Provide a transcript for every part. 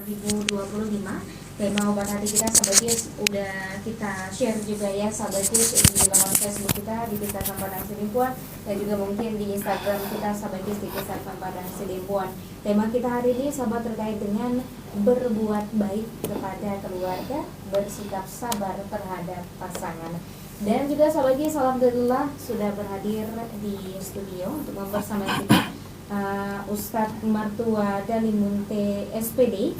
2025. Tema obat hati kita sahabat udah kita share juga ya sahabat di laman Facebook kita di Kisahkan Padang Sidimpuan, dan juga mungkin di Instagram kita sahabat di Kisahkan Padang Sidimpuan. Tema kita hari ini sahabat terkait dengan berbuat baik kepada keluarga, bersikap sabar terhadap pasangan. Dan juga sahabat alhamdulillah sudah berhadir di studio untuk mempersamai kita Ustadz Martua Dalimunte SPD.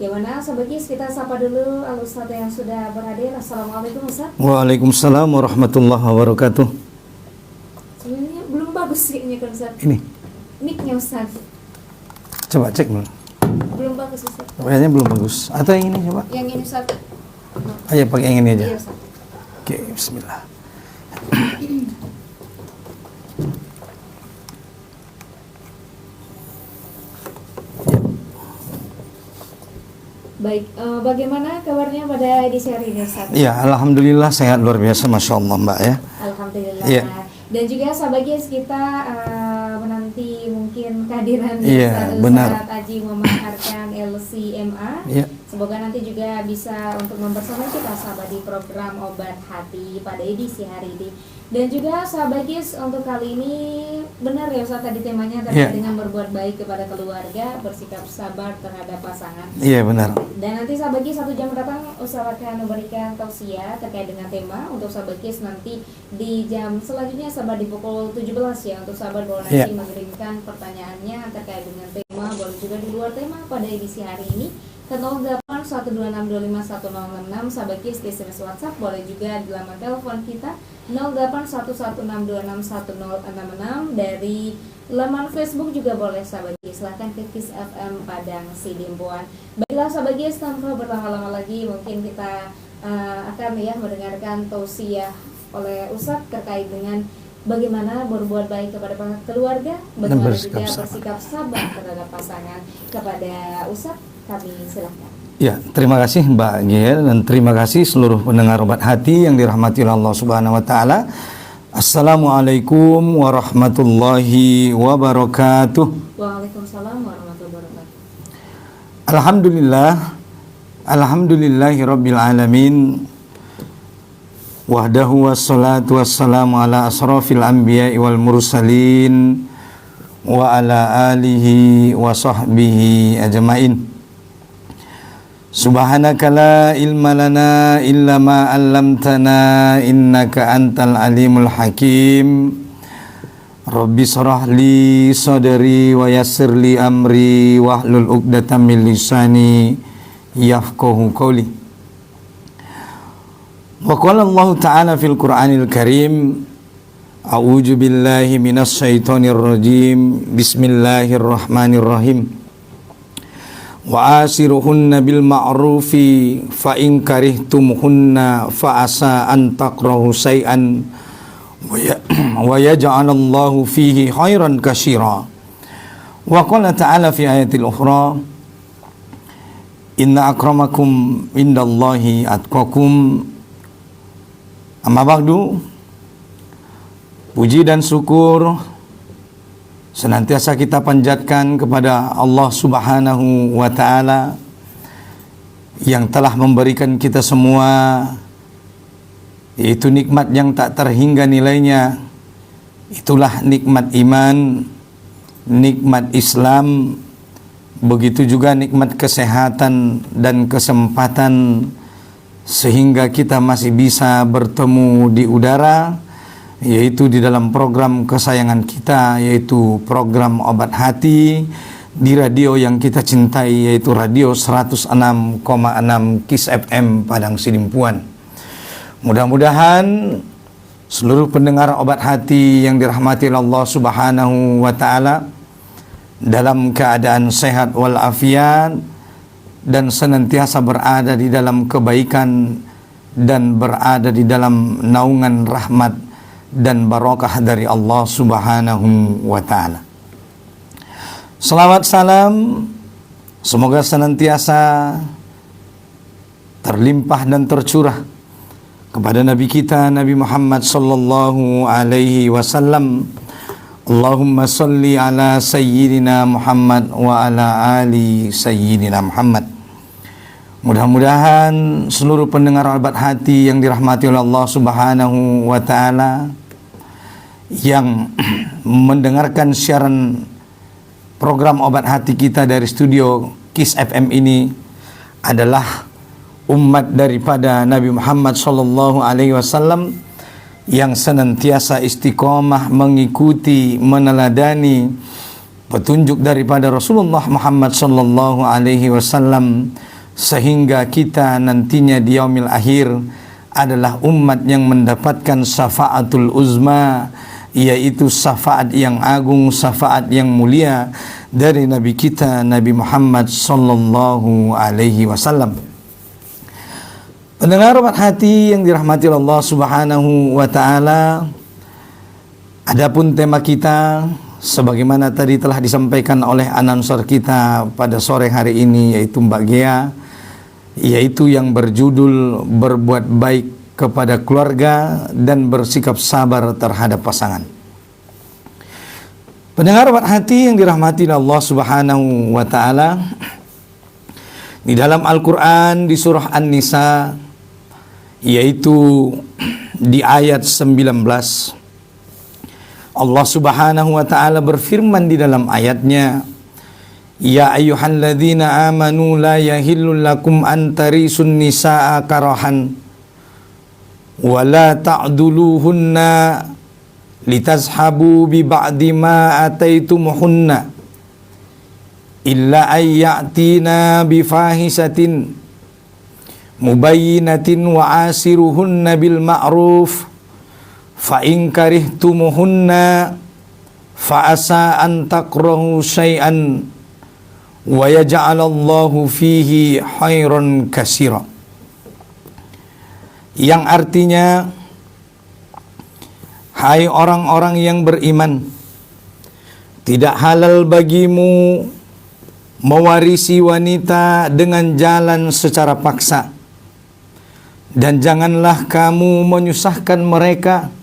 Yang mana sahabat kita sapa dulu Al-Ustadz yang sudah berhadir. Assalamualaikum Ustadz. Waalaikumsalam warahmatullahi wabarakatuh. Sebenarnya belum bagus kayaknya kan Ustadz. Ini mic-nya Ustadz. coba cek dulu. Belum bagus Ustadz. Kayaknya belum bagus. Atau yang ini coba. Yang ini Ustadz. Ayo pakai yang ini aja. Iya Ustadz. Oke, bismillah. Baik, bagaimana kabarnya pada edisi hari ini Ustadz? Iya, alhamdulillah sehat luar biasa, masya Allah Mbak ya. Alhamdulillah. Iya. Dan juga sahabat kita menanti mungkin kehadiran Iya, benar. Ustadz Aji memakarkan LCMA. Iya. Semoga nanti juga bisa untuk mempersamai kita sahabat di program Obat Hati pada edisi hari ini. Dan juga sahabat untuk kali ini benar ya Ustadz tadi temanya terkait dengan berbuat baik kepada keluarga, bersikap sabar terhadap pasangan. Iya benar. Dan nanti sahabat 1 jam mendatang Ustadz akan memberikan tausiah terkait dengan tema untuk sahabat nanti di jam selanjutnya sahabat di pukul 17 ya, untuk sahabat boleh nanti mengirimkan pertanyaannya terkait dengan tema, boleh juga di luar tema pada edisi hari ini ke 081256251066 sahabat di SMS WhatsApp, boleh juga di laman telepon kita 0811261066, dari laman Facebook juga boleh sahabat. Silahkan ke Kiss FM Padang Sidimpuan. Baiklah sahabat, tanpa berlama-lama lagi mungkin kita akan ya mendengarkan tausiah oleh Ustadz terkait dengan bagaimana berbuat baik kepada keluarga, bagaimana juga bersikap sabar terhadap pasangan. Kepada Ustadz kami silahkan. Ya, terima kasih Mbak Giel, dan terima kasih seluruh pendengar Obat Hati yang dirahmati Allah Subhanahu wa taala. Assalamualaikum warahmatullahi wabarakatuh. Waalaikumsalam warahmatullahi wabarakatuh. Alhamdulillah, alhamdulillahirabbil alamin. Wahdahu wassalatu wassalamu ala asrafil anbiya'i wal mursalin wa ala alihi wa sahbihi ajmain. Subhanaka la ilma lana illa ma 'allamtana innaka antal alimul hakim. Rabbi shrah li sadri wa yassir li amri wahlul 'uqdatam min lisani yafqahu qawli. Wa qala Allah ta'ala fil Qur'anil Karim, a'udzu billahi minasy syaithanir rajim. Bismillahirrahmanirrahim. Wa asiruhunna bil ma'rufi fa in karihtumuhunna fa asa an takrahu syai'an wa yaj'alallahu fihi khairan katsira. Wa qala ta'ala fi ayatil ukhra, inna akramakum indallahi atqakum. Amma ba'du, puji dan syukur senantiasa kita panjatkan kepada Allah Subhanahu wa ta'ala yang telah memberikan kita semua, yaitu nikmat yang tak terhingga nilainya. Itulah nikmat iman, nikmat Islam, begitu juga nikmat kesehatan dan kesempatan, sehingga kita masih bisa bertemu di udara, yaitu di dalam program kesayangan kita, yaitu program Obat Hati di radio yang kita cintai, yaitu radio 106,6 Kiss FM Padang Sidimpuan. Mudah-mudahan seluruh pendengar Obat Hati yang dirahmati Allah Subhanahu wa taala dalam keadaan sehat walafiat dan senantiasa berada di dalam kebaikan dan berada di dalam naungan rahmat dan barokah dari Allah Subhanahu wa taala. Selawat salam semoga senantiasa terlimpah dan tercurah kepada Nabi kita Nabi Muhammad sallallahu alaihi wasallam. Allahumma salli ala sayyidina Muhammad wa ala ali sayyidina Muhammad. Mudah-mudahan seluruh pendengar obat hati yang dirahmati oleh Allah Subhanahu wa taala yang mendengarkan siaran program obat hati kita dari studio KIS FM ini adalah umat daripada Nabi Muhammad sallallahu alaihi wasallam yang senantiasa istiqomah mengikuti, meneladani petunjuk daripada Rasulullah Muhammad sallallahu alaihi wasallam, sehingga kita nantinya di yaumil akhir adalah umat yang mendapatkan syafaatul uzma, yaitu syafaat yang agung, syafaat yang mulia dari Nabi kita Nabi Muhammad sallallahu alaihi wasallam. Pendengar obat hati yang dirahmati Allah Subhanahu wa taala, adapun tema kita sebagaimana tadi telah disampaikan oleh announcer kita pada sore hari ini, yaitu Mbak Gea, yaitu yang berjudul berbuat baik kepada keluarga dan bersikap sabar terhadap pasangan. Pendengar obat hati yang dirahmati Allah Subhanahu wa taala, di dalam Al-Qur'an di surah An-Nisa, yaitu di ayat 19, Allah Subhanahu wa taala berfirman di dalam ayatnya, ya ayyuhalladzina amanu la yahillul lakum an tarisun nisaa karahan wa la ta'duluhunna litazhabu bi ba'di ma ataitumuhunna illa ayyatina bi fahisatin mubayyinatin wa asiruhunna bil ma'ruf fa in karihtumuhunna fa asa an takrahu syai'an wa yaj'alallahu fihi khairan katsira. Yang artinya, hai orang-orang yang beriman, tidak halal bagimu mewarisi wanita dengan jalan secara paksa, dan janganlah kamu menyusahkan mereka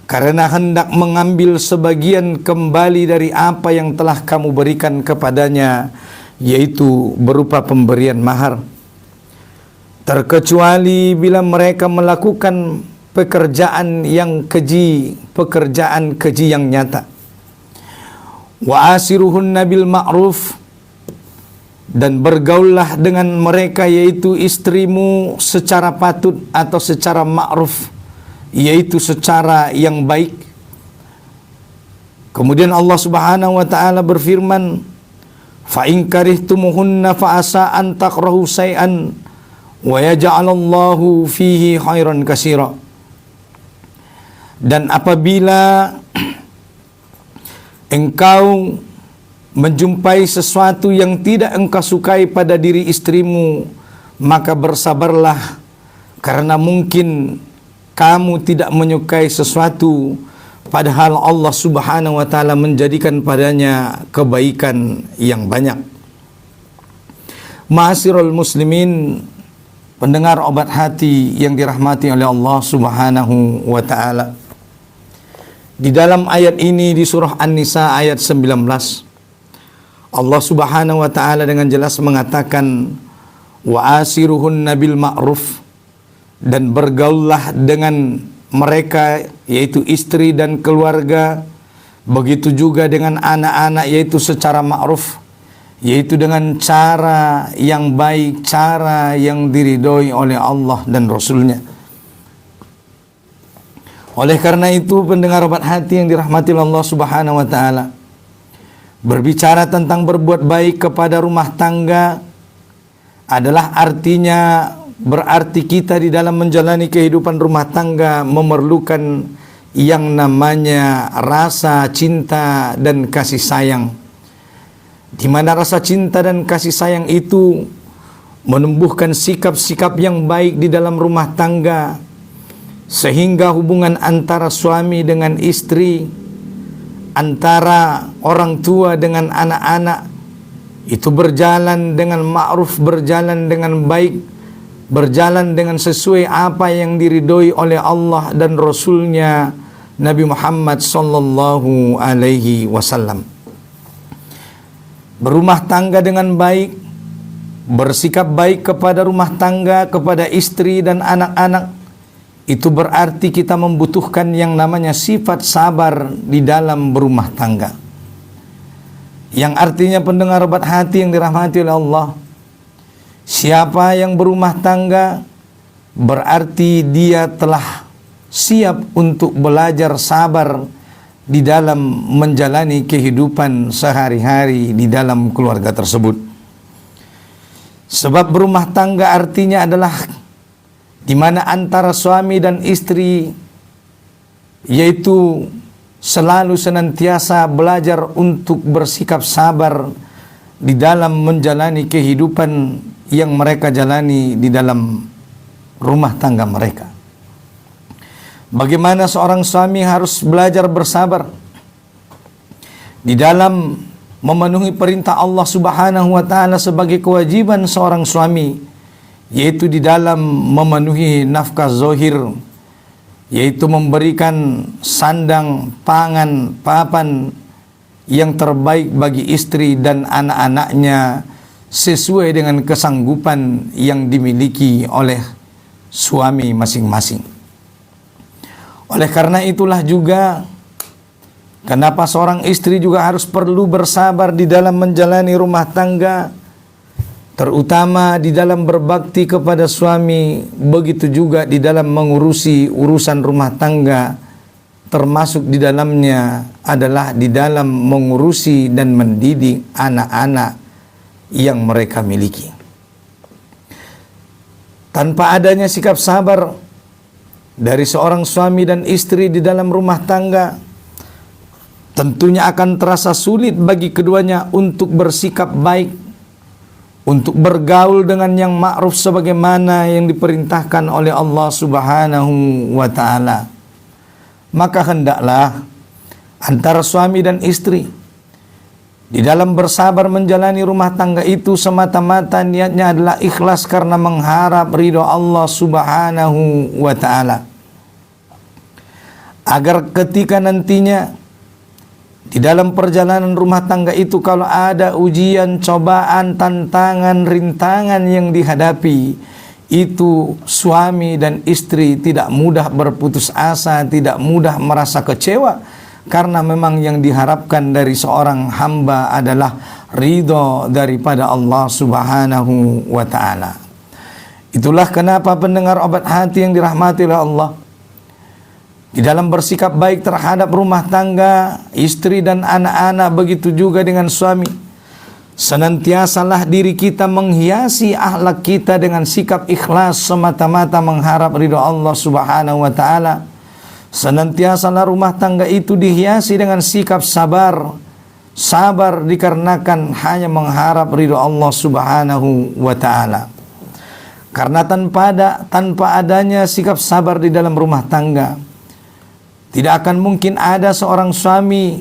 karena hendak mengambil sebagian kembali dari apa yang telah kamu berikan kepadanya, yaitu berupa pemberian mahar, terkecuali bila mereka melakukan pekerjaan yang keji, pekerjaan keji yang nyata. Wa asiruhunna bil ma'ruf, dan bergaullah dengan mereka, yaitu istrimu, secara patut atau secara ma'ruf, yaitu secara yang baik. Kemudian Allah Subhanahu wa taala berfirman, fa in karihtumuhunna fa asa an takrahu syai'an wa yaj'alallahu fihi khairan katsira. Dan apabila engkau menjumpai sesuatu yang tidak engkau sukai pada diri istrimu, maka bersabarlah, karena mungkin kamu tidak menyukai sesuatu padahal Allah Subhanahu wa taala menjadikan padanya kebaikan yang banyak. Ma'asyiral muslimin, pendengar obat hati yang dirahmati oleh Allah Subhanahu wa taala, di dalam ayat ini di surah An-Nisa ayat 19, Allah Subhanahu wa taala dengan jelas mengatakan, wa asiruhunna bil ma'ruf, dan bergaullah dengan mereka, yaitu istri dan keluarga, begitu juga dengan anak-anak, yaitu secara ma'ruf, yaitu dengan cara yang baik, cara yang diridhoi oleh Allah dan Rasulnya. Oleh karena itu, pendengar obat hati yang dirahmati Allah Subhanahu wa taala, berbicara tentang berbuat baik kepada rumah tangga adalah artinya berarti kita di dalam menjalani kehidupan rumah tangga memerlukan yang namanya rasa cinta dan kasih sayang, di mana rasa cinta dan kasih sayang itu menumbuhkan sikap-sikap yang baik di dalam rumah tangga, sehingga hubungan antara suami dengan istri, antara orang tua dengan anak-anak itu berjalan dengan ma'ruf, berjalan dengan baik, berjalan dengan sesuai apa yang diridhoi oleh Allah dan Rasulnya Nabi Muhammad sallallahu alaihi wasallam. Berumah tangga dengan baik, bersikap baik kepada rumah tangga, kepada istri dan anak-anak, itu berarti kita membutuhkan yang namanya sifat sabar di dalam berumah tangga. Yang artinya pendengar obat hati yang dirahmati oleh Allah, siapa yang berumah tangga berarti dia telah siap untuk belajar sabar di dalam menjalani kehidupan sehari-hari di dalam keluarga tersebut. Sebab berumah tangga artinya adalah di mana antara suami dan istri yaitu selalu senantiasa belajar untuk bersikap sabar di dalam menjalani kehidupan yang mereka jalani di dalam rumah tangga mereka. Bagaimana seorang suami harus belajar bersabar di dalam memenuhi perintah Allah Subhanahu wa taala sebagai kewajiban seorang suami, yaitu di dalam memenuhi nafkah zahir, yaitu memberikan sandang, pangan, papan yang terbaik bagi istri dan anak-anaknya sesuai dengan kesanggupan yang dimiliki oleh suami masing-masing. Oleh karena itulah juga kenapa seorang istri juga harus perlu bersabar di dalam menjalani rumah tangga, terutama di dalam berbakti kepada suami, begitu juga di dalam mengurusi urusan rumah tangga, termasuk di dalamnya adalah di dalam mengurusi dan mendidik anak-anak yang mereka miliki. Tanpa adanya sikap sabar dari seorang suami dan istri di dalam rumah tangga, tentunya akan terasa sulit bagi keduanya untuk bersikap baik, untuk bergaul dengan yang ma'ruf sebagaimana yang diperintahkan oleh Allah Subhanahu wa taala. Maka hendaklah antara suami dan istri di dalam bersabar menjalani rumah tangga itu semata-mata niatnya adalah ikhlas karena mengharap ridho Allah Subhanahu wa ta'ala. Agar ketika nantinya di dalam perjalanan rumah tangga itu kalau ada ujian, cobaan, tantangan, rintangan yang dihadapi, itu suami dan istri tidak mudah berputus asa, tidak mudah merasa kecewa. Karena memang yang diharapkan dari seorang hamba adalah ridho daripada Allah Subhanahu wa ta'ala. Itulah kenapa pendengar obat hati yang dirahmati oleh Allah, di dalam bersikap baik terhadap rumah tangga, istri dan anak-anak, begitu juga dengan suami, senantiasalah diri kita menghiasi akhlak kita dengan sikap ikhlas semata-mata mengharap ridho Allah Subhanahu wa ta'ala. Senantiasalah rumah tangga itu dihiasi dengan sikap sabar. Sabar dikarenakan hanya mengharap ridho Allah Subhanahu wa ta'ala. Karena tanpa adanya sikap sabar di dalam rumah tangga, tidak akan mungkin ada seorang suami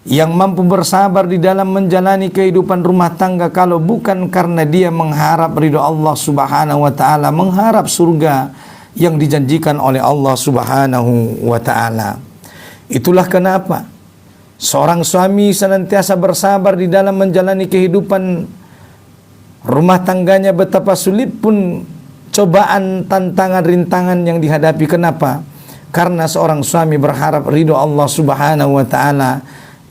yang mampu bersabar di dalam menjalani kehidupan rumah tangga kalau bukan karena dia mengharap ridho Allah Subhanahu wa ta'ala, mengharap surga yang dijanjikan oleh Allah Subhanahu wa ta'ala. Itulah kenapa seorang suami senantiasa bersabar di dalam menjalani kehidupan rumah tangganya, betapa sulit pun cobaan, tantangan, rintangan yang dihadapi. Kenapa? Karena seorang suami berharap ridho Allah Subhanahu wa ta'ala,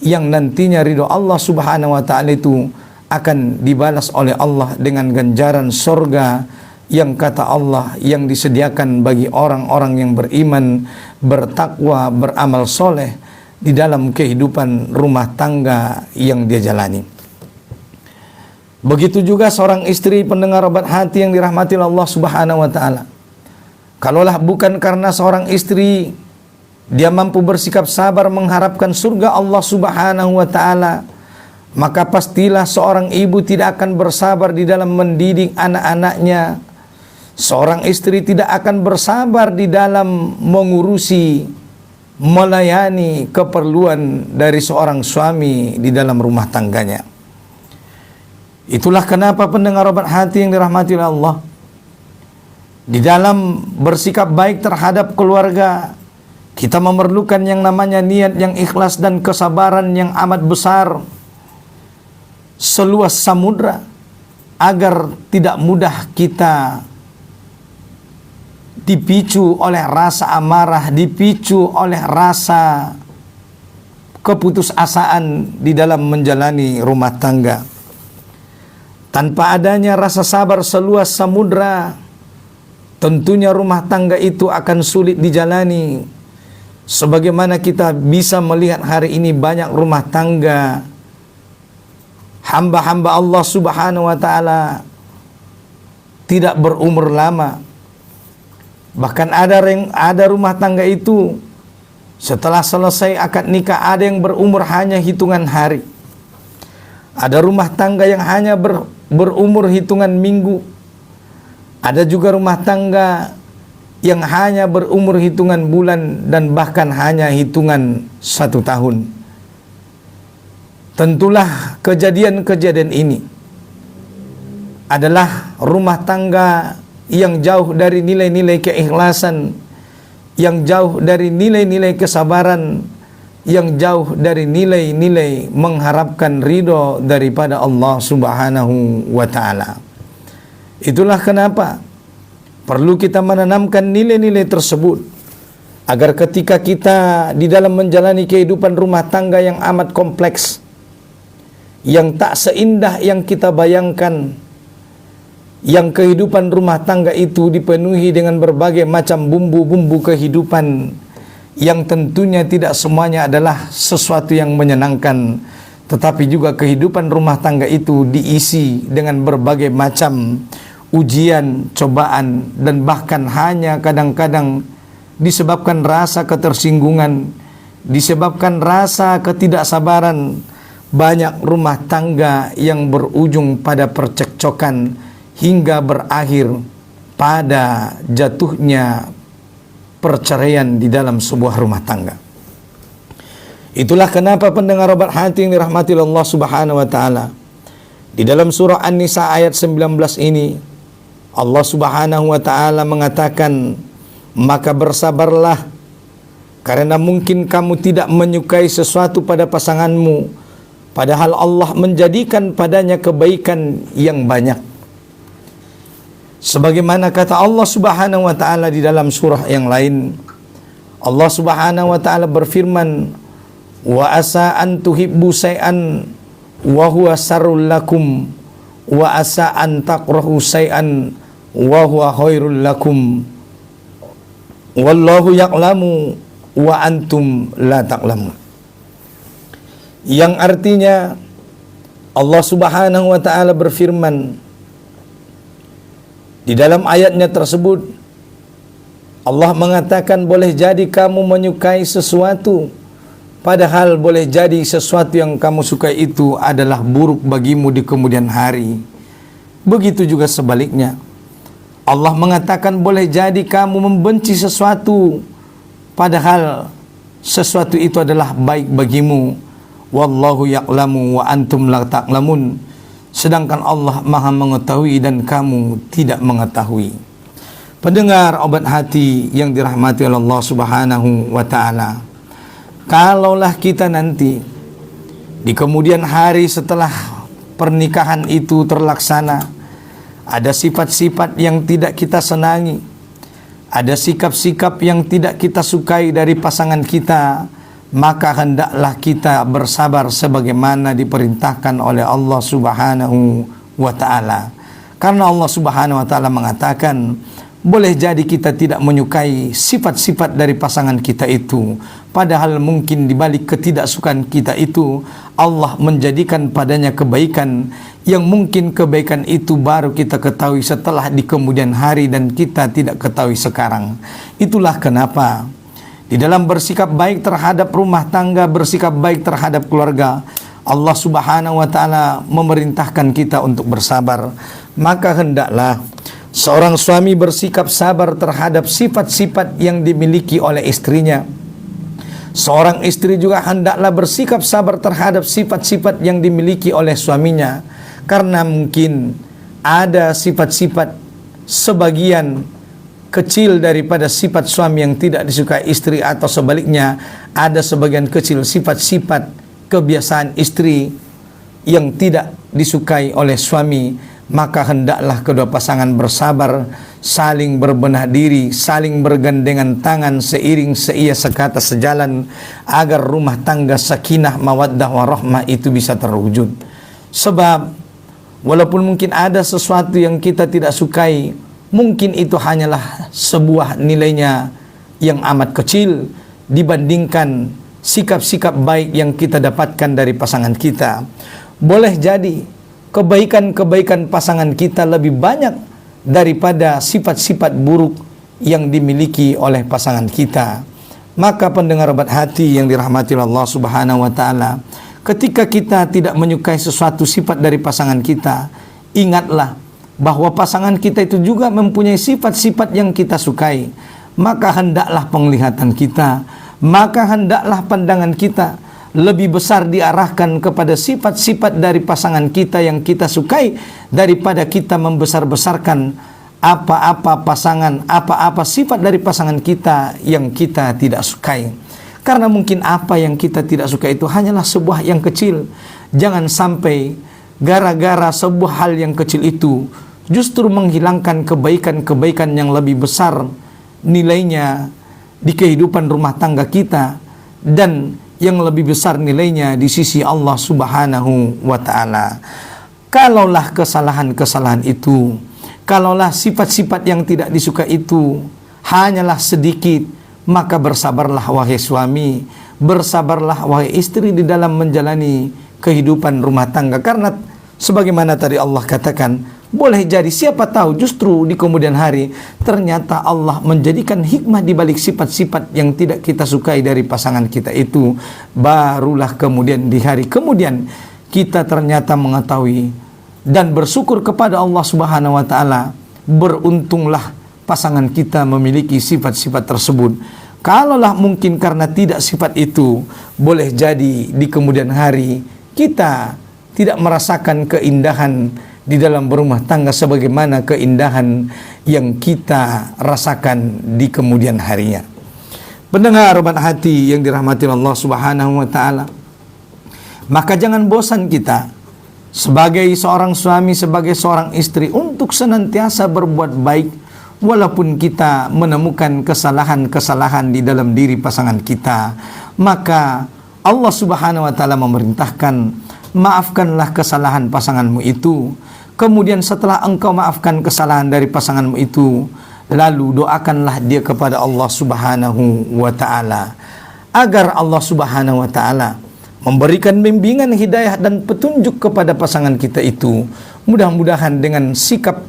yang nantinya ridho Allah Subhanahu wa ta'ala itu akan dibalas oleh Allah dengan ganjaran surga yang kata Allah yang disediakan bagi orang-orang yang beriman, bertakwa, beramal soleh di dalam kehidupan rumah tangga yang dia jalani. Begitu juga seorang istri pendengar obat hati yang dirahmati Allah Subhanahu wa ta'ala. Kalaulah bukan karena seorang istri dia mampu bersikap sabar mengharapkan surga Allah Subhanahu wa ta'ala, maka pastilah seorang ibu tidak akan bersabar di dalam mendidik anak-anaknya. Seorang istri tidak akan bersabar di dalam mengurusi, melayani keperluan dari seorang suami di dalam rumah tangganya. Itulah kenapa pendengar obat hati yang dirahmati oleh Allah, di dalam bersikap baik terhadap keluarga, Kita memerlukan yang namanya niat yang ikhlas dan kesabaran yang amat besar, seluas samudra, agar tidak mudah kita dipicu oleh rasa amarah, dipicu oleh rasa keputusasaan di dalam menjalani rumah tangga. Tanpa adanya rasa sabar seluas samudra, tentunya rumah tangga itu akan sulit dijalani. Sebagaimana kita bisa melihat hari ini banyak rumah tangga hamba-hamba Allah Subhanahu wa taala tidak berumur lama. Bahkan ada rumah tangga itu setelah selesai akad nikah ada yang berumur hanya hitungan hari. Ada rumah tangga yang hanya berumur hitungan minggu. Ada juga rumah tangga yang hanya berumur hitungan bulan dan bahkan hanya hitungan 1 tahun. Tentulah kejadian-kejadian ini adalah rumah tangga yang jauh dari nilai-nilai keikhlasan, yang jauh dari nilai-nilai kesabaran, yang jauh dari nilai-nilai mengharapkan ridho daripada Allah Subhanahu wa ta'ala. Itulah kenapa perlu kita menanamkan nilai-nilai tersebut, agar ketika kita di dalam menjalani kehidupan rumah tangga yang amat kompleks, yang tak seindah yang kita bayangkan, yang kehidupan rumah tangga itu dipenuhi dengan berbagai macam bumbu-bumbu kehidupan, yang tentunya tidak semuanya adalah sesuatu yang menyenangkan, tetapi juga kehidupan rumah tangga itu diisi dengan berbagai macam ujian, cobaan, dan bahkan hanya kadang-kadang disebabkan rasa ketersinggungan, disebabkan rasa ketidaksabaran, banyak rumah tangga yang berujung pada percekcokan hingga berakhir pada jatuhnya perceraian di dalam sebuah rumah tangga. Itulah kenapa pendengar obat hati yang dirahmati Allah Subhanahu wa taala, di dalam surah An-Nisa ayat 19 ini Allah Subhanahu wa ta'ala mengatakan, maka bersabarlah, karena mungkin kamu tidak menyukai sesuatu pada pasanganmu, padahal Allah menjadikan padanya kebaikan yang banyak. Sebagaimana kata Allah Subhanahu wa ta'ala di dalam surah yang lain, Allah Subhanahu wa ta'ala berfirman, wa asa an tuhibbu syai'an wa huwa sarrul lakum wa asa an takrahu syai'an wa huwa khairul lakum wallahu ya'lamu wa antum la ta'lamun. Yang artinya Allah Subhanahu wa ta'ala berfirman di dalam ayatnya tersebut, Allah mengatakan boleh jadi kamu menyukai sesuatu, padahal boleh jadi sesuatu yang kamu sukai itu adalah buruk bagimu di kemudian hari. Begitu juga sebaliknya, Allah mengatakan boleh jadi kamu membenci sesuatu, padahal sesuatu itu adalah baik bagimu. Wallahu ya'lamu wa antum la ta'lamun. Sedangkan Allah Maha mengetahui dan kamu tidak mengetahui. Pendengar obat hati yang dirahmati oleh Allah Subhanahu wa ta'ala, kalaulah kita nanti di kemudian hari setelah pernikahan itu terlaksana, ada sifat-sifat yang tidak kita senangi, ada sikap-sikap yang tidak kita sukai dari pasangan kita, maka hendaklah kita bersabar sebagaimana diperintahkan oleh Allah Subhanahu wa ta'ala. Karena Allah Subhanahu wa ta'ala mengatakan, boleh jadi kita tidak menyukai sifat-sifat dari pasangan kita itu, padahal mungkin di balik ketidaksukaan kita itu Allah menjadikan padanya kebaikan, yang mungkin kebaikan itu baru kita ketahui setelah di kemudian hari dan kita tidak ketahui sekarang. Itulah kenapa di dalam bersikap baik terhadap rumah tangga, bersikap baik terhadap keluarga, Allah Subhanahu wa ta'ala memerintahkan kita untuk bersabar. Maka hendaklah seorang suami bersikap sabar terhadap sifat-sifat yang dimiliki oleh istrinya. Seorang istri juga hendaklah bersikap sabar terhadap sifat-sifat yang dimiliki oleh suaminya. Karena mungkin ada sifat-sifat sebagian kecil daripada sifat suami yang tidak disukai istri, atau sebaliknya ada sebagian kecil sifat-sifat kebiasaan istri yang tidak disukai oleh suami, maka hendaklah kedua pasangan bersabar, saling berbenah diri, saling bergandengan tangan seiring seia sekata sejalan, agar rumah tangga sakinah mawaddah warahmah itu bisa terwujud. Sebab walaupun mungkin ada sesuatu yang kita tidak sukai, mungkin itu hanyalah sebuah nilainya yang amat kecil dibandingkan sikap-sikap baik yang kita dapatkan dari pasangan kita. Boleh jadi kebaikan-kebaikan pasangan kita lebih banyak daripada sifat-sifat buruk yang dimiliki oleh pasangan kita. Maka pendengar obat hati yang dirahmati Allah Subhanahu wa taala, ketika kita tidak menyukai sesuatu sifat dari pasangan kita, ingatlah bahwa pasangan kita itu juga mempunyai sifat-sifat yang kita sukai. Maka hendaklah penglihatan kita, maka hendaklah pandangan kita lebih besar diarahkan kepada sifat-sifat dari pasangan kita yang kita sukai, daripada kita membesar-besarkan apa-apa sifat dari pasangan kita yang kita tidak sukai. Karena mungkin apa yang kita tidak suka itu hanyalah sebuah yang kecil. Jangan sampai gara-gara sebuah hal yang kecil itu justru menghilangkan kebaikan-kebaikan yang lebih besar nilainya di kehidupan rumah tangga kita, dan yang lebih besar nilainya di sisi Allah Subhanahu wa ta'ala. Kalaulah kesalahan-kesalahan itu, kalaulah sifat-sifat yang tidak disuka itu hanyalah sedikit, maka bersabarlah wahai suami, bersabarlah wahai istri di dalam menjalani kehidupan rumah tangga. Karena sebagaimana tadi Allah katakan, boleh jadi siapa tahu justru di kemudian hari ternyata Allah menjadikan hikmah di balik sifat-sifat yang tidak kita sukai dari pasangan kita itu. Barulah kemudian di hari kemudian kita ternyata mengetahui dan bersyukur kepada Allah Subhanahu wa taala. Beruntunglah pasangan kita memiliki sifat-sifat tersebut. Kalaulah mungkin karena tidak sifat itu, boleh jadi di kemudian hari kita tidak merasakan keindahan di dalam berumah tangga sebagaimana keindahan yang kita rasakan di kemudian harinya. Pendengar obat hati yang dirahmati Allah Subhanahu wa taala, maka jangan bosan kita sebagai seorang suami, sebagai seorang istri untuk senantiasa berbuat baik walaupun kita menemukan kesalahan-kesalahan di dalam diri pasangan kita. Maka Allah Subhanahu wa taala memerintahkan, maafkanlah kesalahan pasanganmu itu. Kemudian setelah engkau maafkan kesalahan dari pasanganmu itu, lalu doakanlah dia kepada Allah Subhanahu wa ta'ala, agar Allah Subhanahu wa ta'ala memberikan bimbingan, hidayah dan petunjuk kepada pasangan kita itu. Mudah-mudahan dengan sikap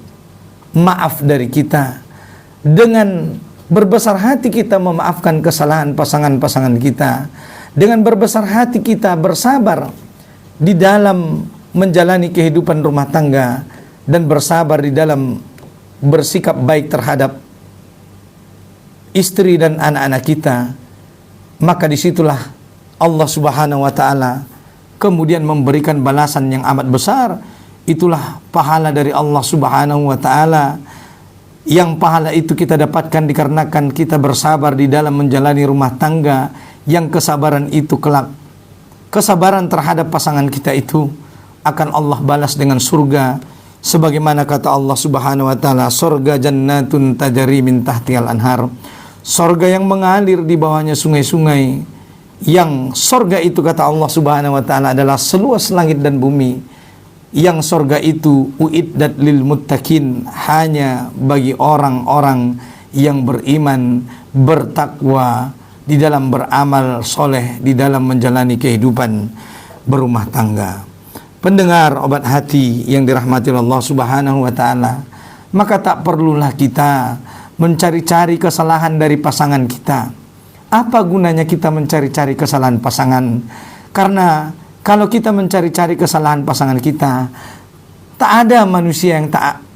maaf dari kita, dengan berbesar hati kita memaafkan kesalahan pasangan-pasangan kita, dengan berbesar hati kita bersabar di dalam menjalani kehidupan rumah tangga, dan bersabar di dalam bersikap baik terhadap istri dan anak-anak kita, maka disitulah Allah Subhanahu wa ta'ala kemudian memberikan balasan yang amat besar. Itulah pahala dari Allah Subhanahu wa ta'ala, yang pahala itu kita dapatkan dikarenakan kita bersabar di dalam menjalani rumah tangga, yang kesabaran itu kelak, kesabaran terhadap pasangan kita itu akan Allah balas dengan surga, sebagaimana kata Allah Subhanahu wa taala, surga jannatun tajri min tahtihal anhar, surga yang mengalir di bawahnya sungai-sungai, yang surga itu kata Allah Subhanahu wa taala adalah seluas langit dan bumi, yang surga itu uiddat lil muttaqin, hanya bagi orang-orang yang beriman, bertakwa, di dalam beramal soleh, di dalam menjalani kehidupan berumah tangga. Pendengar obat hati yang dirahmati Allah Subhanahu wa ta'ala, maka tak perlulah kita mencari-cari kesalahan dari pasangan kita. Apa gunanya kita mencari-cari kesalahan pasangan? Karena kalau kita mencari-cari kesalahan pasangan kita, tak ada manusia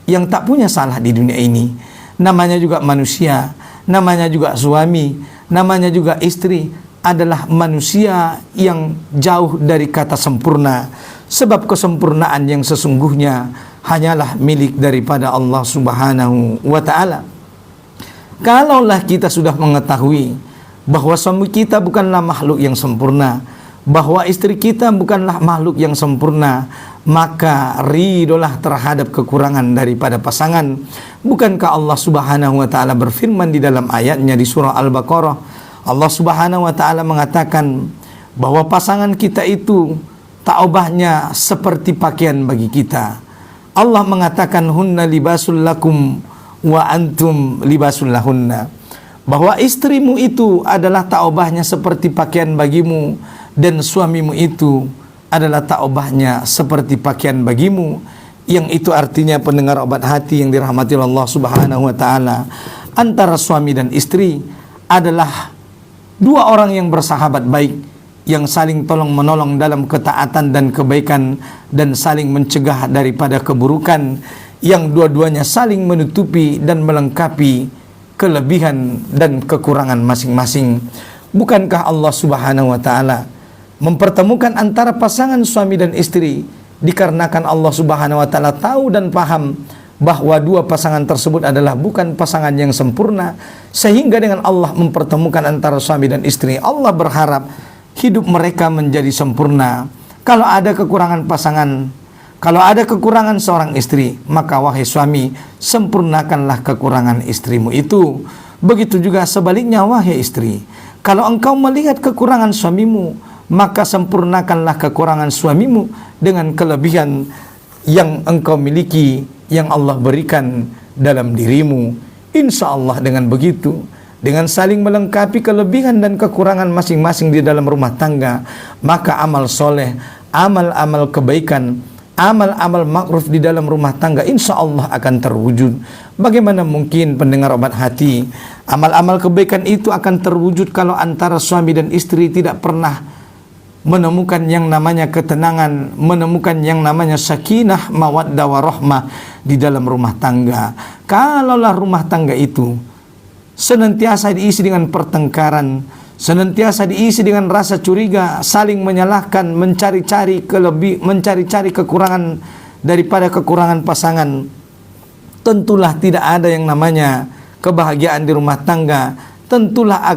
yang tak punya salah di dunia ini. Namanya juga manusia, namanya juga suami, namanya juga istri, adalah manusia yang jauh dari kata sempurna. Sebab kesempurnaan yang sesungguhnya hanyalah milik daripada Allah Subhanahu wa ta'ala. Kalaulah kita sudah mengetahui bahwa suami kita bukanlah makhluk yang sempurna, bahwa istri kita bukanlah makhluk yang sempurna, maka ridolah terhadap kekurangan daripada pasangan. Bukankah Allah Subhanahu wa taala berfirman di dalam ayatnya di surah Al-Baqarah, Allah Subhanahu wa taala mengatakan bahwa pasangan kita itu taubahnya seperti pakaian bagi kita. Allah mengatakan hunna libasul lakum wa antum libasul lahunna, bahwa istrimu itu adalah taubahnya seperti pakaian bagimu dan suamimu itu adalah taubahnya seperti pakaian bagimu. Yang itu artinya pendengar obat hati yang dirahmati Allah Subhanahu wa taala, antara suami dan istri adalah dua orang yang bersahabat baik, yang saling tolong menolong dalam ketaatan dan kebaikan dan saling mencegah daripada keburukan, yang dua-duanya saling menutupi dan melengkapi kelebihan dan kekurangan masing-masing. Bukankah Allah Subhanahu wa taala mempertemukan antara pasangan suami dan istri dikarenakan Allah Subhanahu wa taala tahu dan paham bahwa dua pasangan tersebut adalah bukan pasangan yang sempurna, sehingga dengan Allah mempertemukan antara suami dan istri, Allah berharap hidup mereka menjadi sempurna. Kalau ada kekurangan pasangan, kalau ada kekurangan seorang istri, maka wahai suami, sempurnakanlah kekurangan istrimu itu. Begitu juga sebaliknya wahai istri, kalau engkau melihat kekurangan suamimu, maka sempurnakanlah kekurangan suamimu dengan kelebihan yang engkau miliki, yang Allah berikan dalam dirimu. Insya Allah dengan begitu, dengan saling melengkapi kelebihan dan kekurangan masing-masing di dalam rumah tangga, maka amal soleh, amal-amal kebaikan, amal-amal makruf di dalam rumah tangga insya Allah akan terwujud. Bagaimana mungkin pendengar obat hati, amal-amal kebaikan itu akan terwujud kalau antara suami dan istri tidak pernah menemukan yang namanya ketenangan, menemukan yang namanya sakinah, mawaddah warahmah di dalam rumah tangga. Kalaulah rumah tangga itu senantiasa diisi dengan pertengkaran, senantiasa diisi dengan rasa curiga, saling menyalahkan, mencari-cari kekurangan daripada kekurangan pasangan, tentulah tidak ada yang namanya kebahagiaan di rumah tangga. Tentulah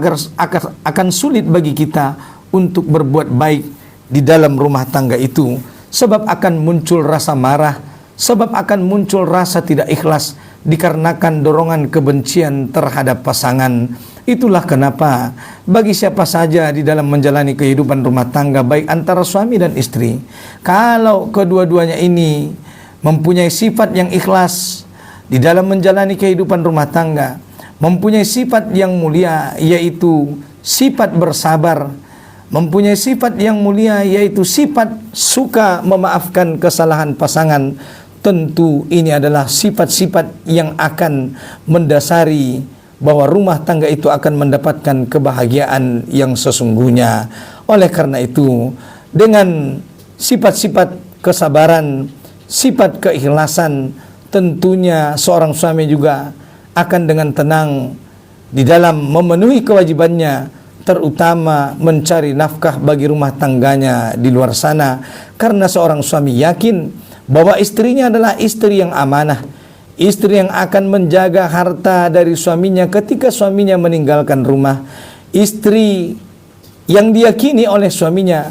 akan sulit bagi kita untuk berbuat baik di dalam rumah tangga itu, sebab akan muncul rasa marah, sebab akan muncul rasa tidak ikhlas dikarenakan dorongan kebencian terhadap pasangan. Itulah kenapa bagi siapa saja di dalam menjalani kehidupan rumah tangga, baik antara suami dan istri, kalau kedua-duanya ini mempunyai sifat yang ikhlas di dalam menjalani kehidupan rumah tangga, mempunyai sifat yang mulia yaitu sifat bersabar, mempunyai sifat yang mulia yaitu sifat suka memaafkan kesalahan pasangan, tentu ini adalah sifat-sifat yang akan mendasari bahwa rumah tangga itu akan mendapatkan kebahagiaan yang sesungguhnya. Oleh karena itu, dengan sifat-sifat kesabaran, sifat keikhlasan, tentunya seorang suami juga akan dengan tenang di dalam memenuhi kewajibannya, terutama mencari nafkah bagi rumah tangganya di luar sana. Karena seorang suami yakin bahwa istrinya adalah istri yang amanah, istri yang akan menjaga harta dari suaminya ketika suaminya meninggalkan rumah, istri yang diyakini oleh suaminya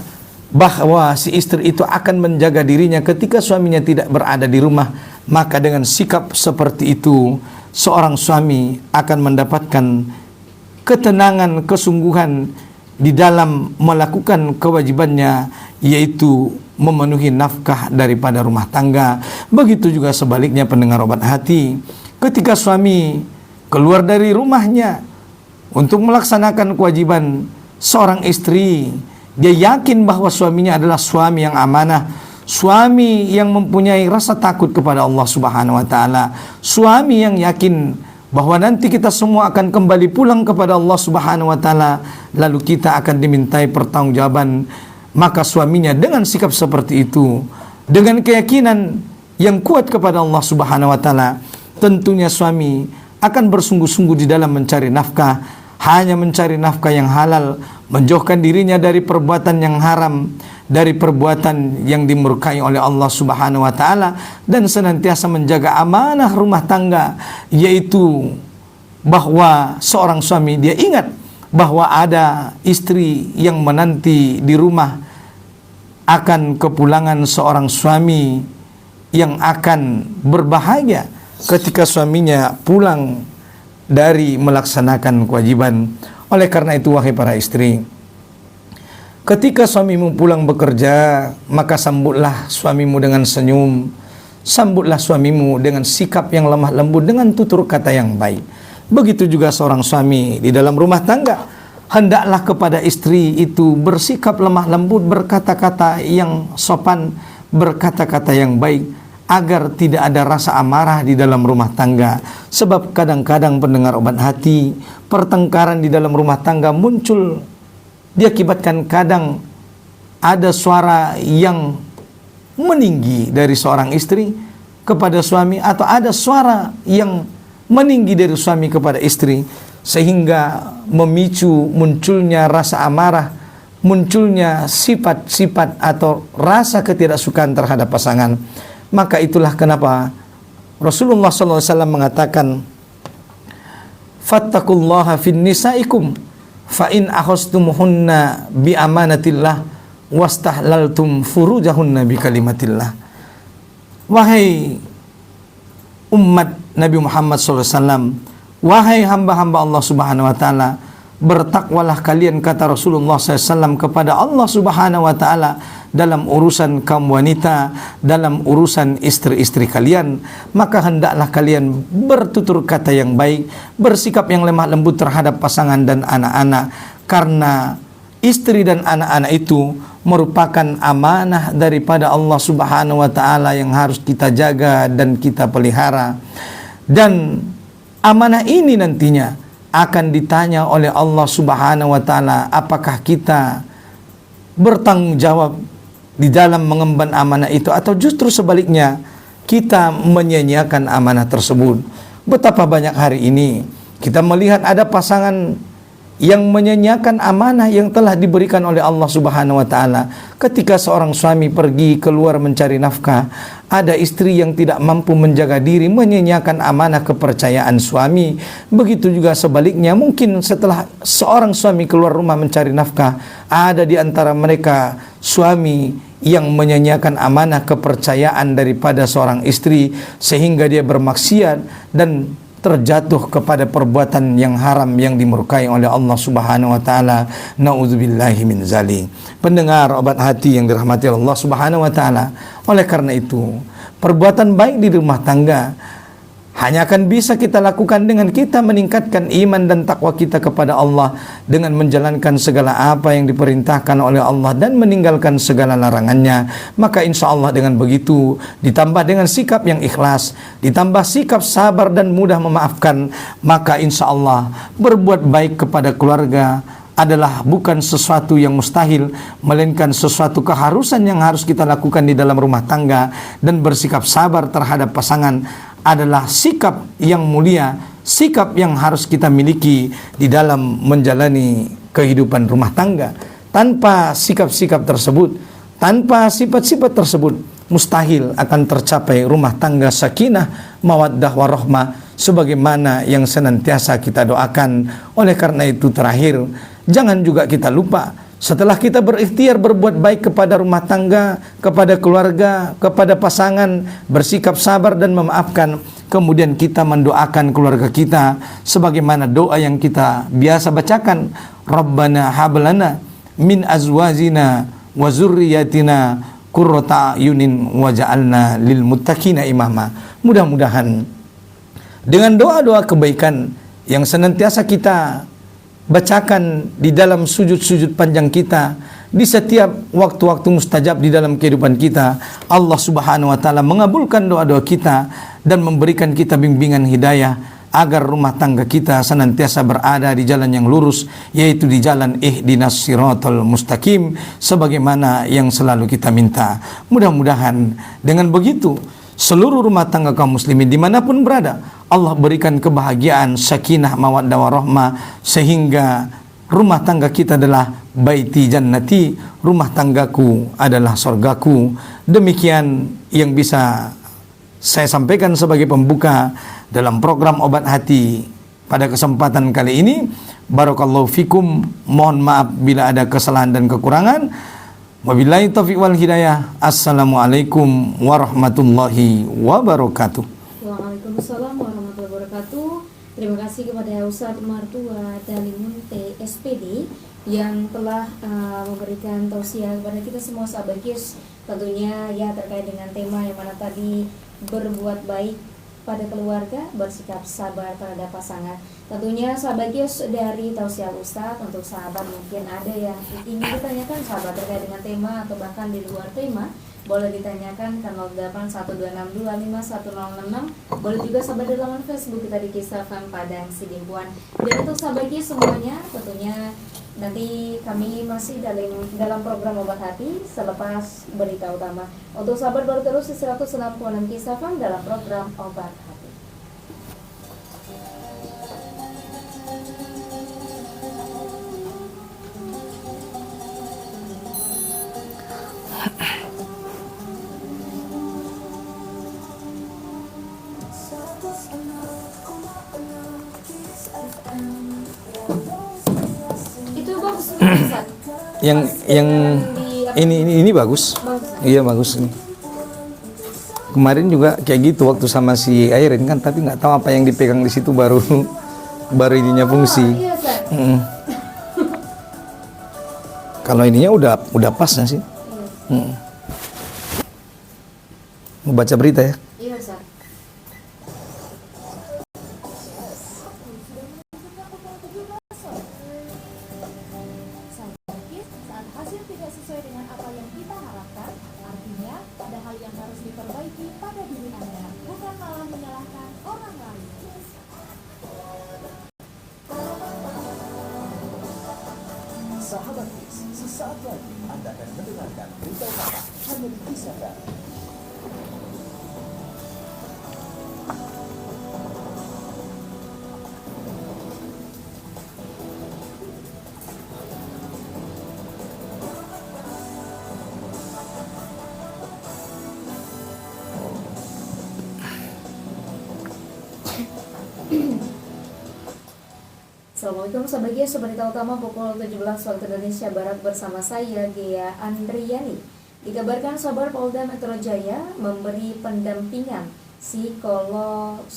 bahwa si istri itu akan menjaga dirinya ketika suaminya tidak berada di rumah. Maka dengan sikap seperti itu, seorang suami akan mendapatkan ketenangan, kesungguhan di dalam melakukan kewajibannya, yaitu memenuhi nafkah daripada rumah tangga. Begitu juga sebaliknya pendengar obat hati, ketika suami keluar dari rumahnya untuk melaksanakan kewajiban seorang istri, dia yakin bahwa suaminya adalah suami yang amanah, suami yang mempunyai rasa takut kepada Allah Subhanahu wa taala, suami yang yakin bahwa nanti kita semua akan kembali pulang kepada Allah Subhanahu wa taala, lalu kita akan dimintai pertanggungjawaban. Maka suaminya dengan sikap seperti itu, dengan keyakinan yang kuat kepada Allah Subhanahu wa taala, tentunya suami akan bersungguh-sungguh di dalam mencari nafkah, hanya mencari nafkah yang halal, menjauhkan dirinya dari perbuatan yang haram, dari perbuatan yang dimurkai oleh Allah Subhanahu wa taala, dan senantiasa menjaga amanah rumah tangga, yaitu bahwa seorang suami dia ingat bahwa ada istri yang menanti di rumah akan kepulangan seorang suami yang akan berbahagia ketika suaminya pulang dari melaksanakan kewajiban. Oleh karena itu, wahai para istri, ketika suamimu pulang bekerja, maka sambutlah suamimu dengan senyum, sambutlah suamimu dengan sikap yang lemah lembut, dengan tutur kata yang baik. Begitu juga seorang suami di dalam rumah tangga, hendaklah kepada istri itu bersikap lemah lembut, berkata-kata yang sopan, berkata-kata yang baik, agar tidak ada rasa amarah di dalam rumah tangga. Sebab kadang-kadang pendengar obat hati, pertengkaran di dalam rumah tangga muncul diakibatkan kadang ada suara yang meninggi dari seorang istri kepada suami, atau ada suara yang meninggi dari suami kepada istri, sehingga memicu munculnya rasa amarah, munculnya sifat-sifat atau rasa ketidaksukaan terhadap pasangan. Maka itulah kenapa Rasulullah SAW mengatakan, fattaqullaha fin nisaikum fa in akhastumuhunna bi amanatillah wastahlaltum furujahunna bi kalimatillah. Wahai umat Nabi Muhammad SAW, wahai hamba-hamba Allah Subhanahu wa Ta'ala, bertakwalah kalian, kata Rasulullah SAW, kepada Allah Subhanahu wa Ta'ala dalam urusan kaum wanita, dalam urusan istri-istri kalian. Maka hendaklah kalian bertutur kata yang baik, bersikap yang lemah lembut terhadap pasangan dan anak-anak, karena istri dan anak-anak itu merupakan amanah daripada Allah Subhanahu wa Ta'ala yang harus kita jaga dan kita pelihara. Dan amanah ini nantinya akan ditanya oleh Allah Subhanahu wa Ta'ala, apakah kita bertanggung jawab di dalam mengemban amanah itu, atau justru sebaliknya kita menyia-nyiakan amanah tersebut. Betapa banyak hari ini kita melihat ada pasangan yang menyia-nyiakan amanah yang telah diberikan oleh Allah Subhanahu wa Ta'ala. Ketika seorang suami pergi keluar mencari nafkah, ada istri yang tidak mampu menjaga diri, menyia-nyiakan amanah kepercayaan suami. Begitu juga sebaliknya, mungkin setelah seorang suami keluar rumah mencari nafkah, ada di antara mereka suami yang menyia-nyiakan amanah kepercayaan daripada seorang istri, sehingga dia bermaksiat dan terjatuh kepada perbuatan yang haram yang dimurkai oleh Allah Subhanahu wa Ta'ala. Na'udzubillahi min zalik. Pendengar obat hati yang dirahmati Allah Subhanahu wa Ta'ala, oleh karena itu perbuatan baik di rumah tangga hanya akan bisa kita lakukan dengan kita meningkatkan iman dan takwa kita kepada Allah, dengan menjalankan segala apa yang diperintahkan oleh Allah dan meninggalkan segala larangannya. Maka insya Allah dengan begitu, ditambah dengan sikap yang ikhlas, ditambah sikap sabar dan mudah memaafkan, maka insya Allah berbuat baik kepada keluarga adalah bukan sesuatu yang mustahil, melainkan sesuatu keharusan yang harus kita lakukan di dalam rumah tangga. Dan bersikap sabar terhadap pasangan adalah sikap yang mulia, sikap yang harus kita miliki di dalam menjalani kehidupan rumah tangga. Tanpa sikap-sikap tersebut, tanpa sifat-sifat tersebut, mustahil akan tercapai rumah tangga sakinah, mawaddah warahmah, sebagaimana yang senantiasa kita doakan. Oleh karena itu, terakhir, jangan juga kita lupa, setelah kita berikhtiar berbuat baik kepada rumah tangga, kepada keluarga, kepada pasangan, bersikap sabar dan memaafkan, kemudian kita mendoakan keluarga kita sebagaimana doa yang kita biasa bacakan, Rabbana hablana min azwajina wa zurriyatina qurrata ayunin waj'alna lil muttaqina imama. Mudah-mudahan dengan doa-doa kebaikan yang senantiasa kita bacakan di dalam sujud-sujud panjang kita, di setiap waktu-waktu mustajab di dalam kehidupan kita, Allah Subhanahu wa Ta'ala mengabulkan doa-doa kita dan memberikan kita bimbingan hidayah agar rumah tangga kita senantiasa berada di jalan yang lurus, yaitu di jalan ihdinas siratal mustaqim, sebagaimana yang selalu kita minta. Mudah-mudahan dengan begitu seluruh rumah tangga kaum muslimin dimanapun berada, Allah berikan kebahagiaan, sakinah, mawaddah warahmah, sehingga rumah tangga kita adalah baiti jannati, rumah tanggaku adalah surgaku. Demikian yang bisa saya sampaikan sebagai pembuka dalam program Obat Hati pada kesempatan kali ini. Barakallahu fikum. Mohon maaf bila ada kesalahan dan kekurangan. Wabillahi taufiq wal hidayah. Assalamualaikum warahmatullahi wabarakatuh. Waalaikumsalam warahmatullahi wabarakatuh. Terima kasih kepada Ustadz Martua Dalimun TSPD yang telah memberikan tausiah kepada kita semua sahabat KIS, tentunya ya terkait dengan tema yang mana tadi, berbuat baik pada keluarga, bersikap sabar terhadap pasangan. Tentunya sahabat KIS, dari tausiah Ustadz untuk sahabat mungkin ada yang ingin ditanyakan sahabat terkait dengan tema atau bahkan di luar tema, boleh ditanyakan ke 0812525106. Boleh juga sahabat di laman Facebook kita di Kisah Fan Padang Sidimpuan. Dan untuk sahabat KIS semuanya, tentunya nanti kami masih dalam program Obat Hati selepas berita utama. Untuk sahabat baru terus di 106.6 Kisah Fan dalam program Obat Hati. Itu bagus Ustaz. Yang ini bagus. Iya bagus ini. Kemarin juga kayak gitu waktu sama si Airin kan, tapi nggak tahu apa yang dipegang di situ baru ininya fungsi. Iya, Ustaz. Kalau ininya udah pas nggak sih? Mau baca berita ya? Iya, Ustaz. Saat hasil tidak sesuai dengan apa yang kita harapkan, artinya ada hal yang harus diperbaiki pada diri Anda, bukan malah menyalahkan orang lain. Sahabat KIS, sesaat lagi Anda akan mendengarkan berita utama hanya di Kisah Fan. Assalamualaikum sahabat KIS, berita utama pukul 17 waktu Indonesia Barat bersama saya Gea Andriani. Dikabarkan sahabat Polda Metro Jaya memberi pendampingan psikososial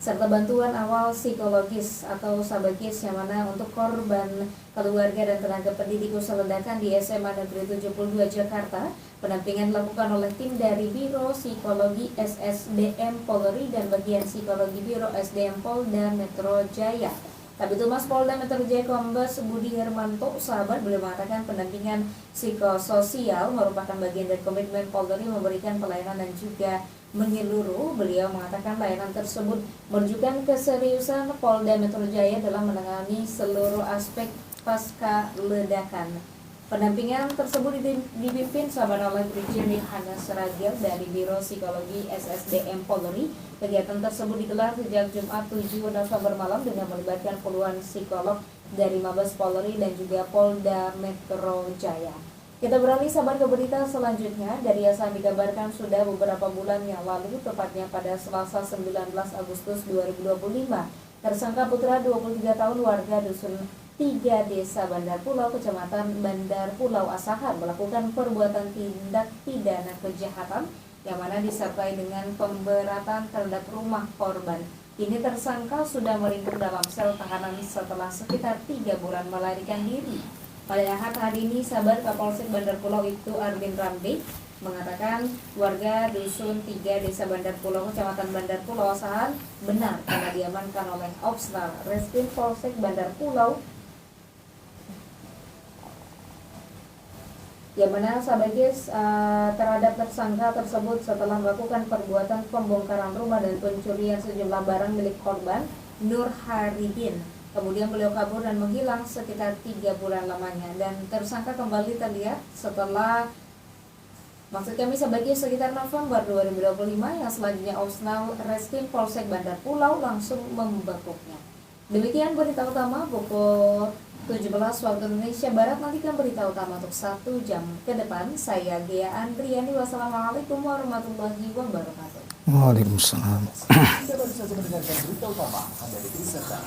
serta bantuan awal psikologis atau sahabat KIS yang mana untuk korban keluarga dan tenaga pendidik usaha ledakan di SMA Negeri 72 Jakarta. Pendampingan dilakukan oleh tim dari Biro Psikologi SSDM Polri dan bagian psikologi Biro SDM Polda Metro Jaya. Kabitumas Polda Metro Jaya Kombes Budi Hermanto sahabat beliau mengatakan pendampingan psikososial merupakan bagian dari komitmen Polri memberikan pelayanan dan juga menyeluruh. Beliau mengatakan layanan tersebut menunjukkan keseriusan Polda Metro Jaya dalam menangani seluruh aspek pasca ledakan. Pendampingan tersebut dipimpin sahabat oleh Brigjen Yohanes Ragil dari Biro Psikologi SSDM Polri. Kegiatan tersebut digelar sejak Jumat 7 November malam dengan melibatkan puluhan psikolog dari Mabes Polri dan juga Polda Metro Jaya. Kita beralih sahabat ke berita selanjutnya. Dari yang dikabarkan sudah beberapa bulan yang lalu, tepatnya pada Selasa 19 Agustus 2025, tersangka putra 23 tahun warga Dusun 3 Desa Bandar Pulau, Kecamatan Bandar Pulau Asahan melakukan perbuatan tindak pidana kejahatan yang mana disertai dengan pemberatan terhadap rumah korban. Kini tersangka sudah meringkuk dalam sel tahanan setelah sekitar 3 bulan melarikan diri. Pada Ahad hari ini, sahabat Kapolsek Bandar Pulau itu Arvin Rambe mengatakan warga Dusun 3 Desa Bandar Pulau, Kecamatan Bandar Pulau Asahan benar karena diamankan oleh Opsnal Reskrim Polsek Bandar Pulau, yang mana sahabat KIS terhadap tersangka tersebut setelah melakukan perbuatan pembongkaran rumah dan pencurian sejumlah barang milik korban Nur Haridin. Kemudian beliau kabur dan menghilang sekitar 3 bulan lamanya, dan tersangka kembali terlihat setelah sahabat KIS sekitar November 2025 yang selanjutnya Opsnal Reskrim Polsek Bandar Pulau langsung membekuknya. Demikian berita utama pukul 17 waktu Indonesia Barat. Nantikan berita utama untuk 1 jam ke depan. Saya Gea Andriani. Wassalamualaikum warahmatullahi wabarakatuh. Waalaikumsalam. Kita baru saja mendengarkan berita utama Anda diberi serta.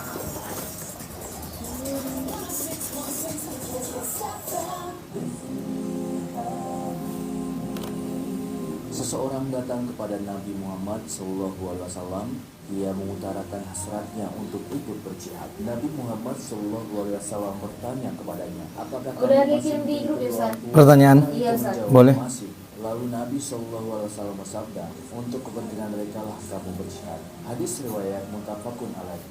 Seseorang datang kepada Nabi Muhammad SAW. Ia mengutarakan hasratnya untuk ikut berjihad. Nabi Muhammad SAW bertanya kepadanya, apakah kamu Udah masih kirim di grup ya, Ustaz? Pertanyaan? Iya, Ustaz. Menjawab, Boleh. masih. Lalu Nabi SAW bersabda, untuk kepentingan mereka lah kamu berjihad. Hadis riwayat muttafaqun alaih.